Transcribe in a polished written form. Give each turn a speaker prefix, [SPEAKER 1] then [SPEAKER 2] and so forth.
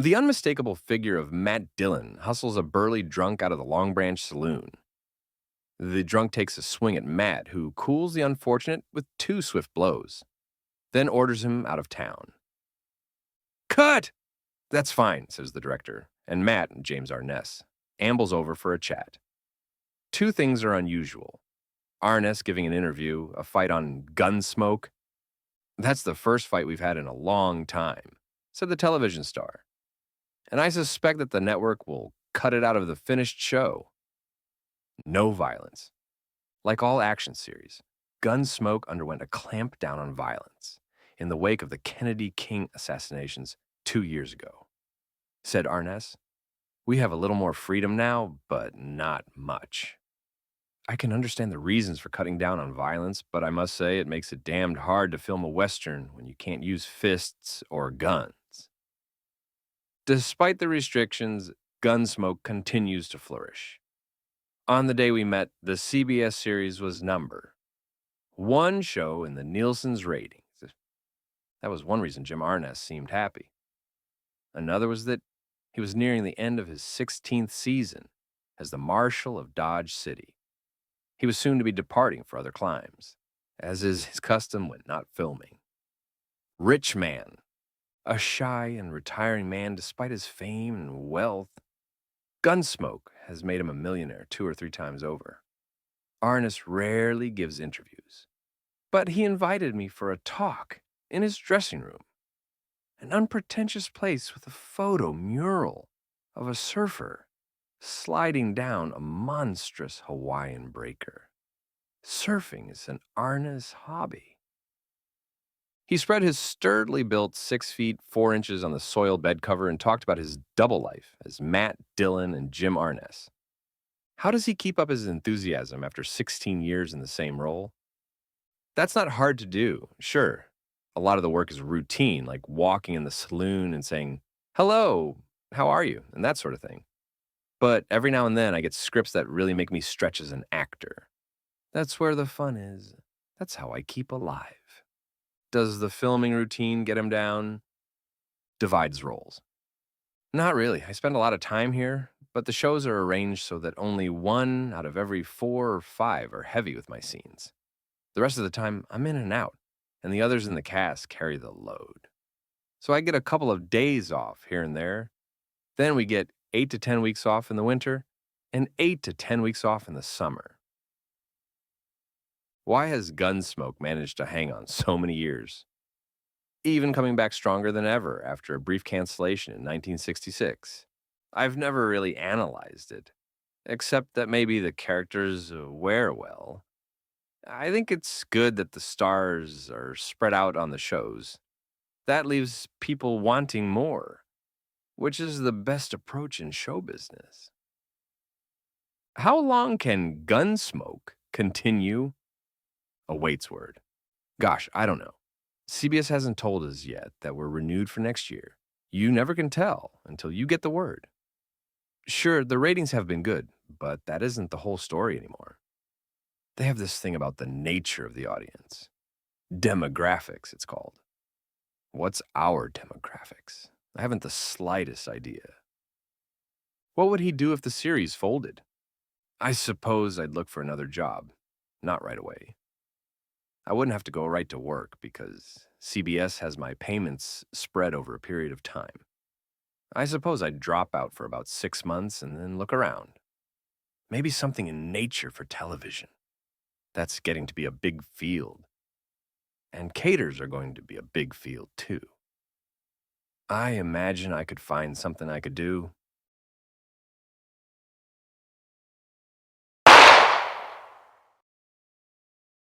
[SPEAKER 1] The unmistakable figure of Matt Dillon hustles a burly drunk out of the Long Branch saloon. The drunk takes a swing at Matt, who cools the unfortunate with two swift blows, then orders him out of town. Cut! That's fine, says the director, and Matt, James Arness, ambles over for a chat. Two things are unusual. Arness giving an interview, a fight on Gunsmoke. That's the first fight we've had in a long time, said the television star. And I suspect that the network will cut it out of the finished show. No violence. Like all action series, Gunsmoke underwent a clampdown on violence in the wake of the Kennedy King assassinations 2 years ago. Said Arness, we have a little more freedom now, but not much. I can understand the reasons for cutting down on violence, but I must say it makes it damned hard to film a Western when you can't use fists or guns. Despite the restrictions, Gunsmoke continues to flourish. On the day we met, the CBS series was number one show in the Nielsen's ratings. That was one reason Jim Arness seemed happy. Another was that he was nearing the end of his 16th season as the Marshal of Dodge City. He was soon to be departing for other climes, as is his custom when not filming. Rich man, a shy and retiring man despite his fame and wealth. Gunsmoke has made him a millionaire 2 or 3 times over. Arness rarely gives interviews, but he invited me for a talk in his dressing room, an unpretentious place with a photo mural of a surfer sliding down a monstrous Hawaiian breaker. Surfing is an Arness hobby. He spread his sturdily built 6 feet 4 inches on the soiled bed cover and talked about his double life as Matt Dillon and Jim Arness. How does he keep up his enthusiasm after 16 years in the same role? That's not hard to do, sure. A lot of the work is routine, like walking in the saloon and saying, hello, how are you, and that sort of thing. But every now and then I get scripts that really make me stretch as an actor. That's where the fun is. That's how I keep alive. Does the filming routine get him down? Divides roles. Not really. I spend a lot of time here, but the shows are arranged so that only one out of every 4 or 5 are heavy with my scenes. The rest of the time, I'm in and out, and the others in the cast carry the load. So I get a couple of days off here and there. Then we get 8 to 10 weeks off in the winter and 8 to 10 weeks off in the summer. Why has Gunsmoke managed to hang on so many years? Even coming back stronger than ever after a brief cancellation in 1966. I've never really analyzed it, except that maybe the characters wear well. I think it's good that the stars are spread out on the shows. That leaves people wanting more, which is the best approach in show business. How long can Gunsmoke continue? A waits word. Gosh, I don't know. CBS hasn't told us yet that we're renewed for next year. You never can tell until you get the word. Sure, the ratings have been good, but that isn't the whole story anymore. They have this thing about the nature of the audience. Demographics, it's called. What's our demographics? I haven't the slightest idea. What would he do if the series folded? I suppose I'd look for another job. Not right away. I wouldn't have to go right to work because CBS has my payments spread over a period of time. I suppose I'd drop out for about 6 months and then look around. Maybe something in nature for television. That's getting to be a big field. And caters are going to be a big field too. I imagine I could find something I could do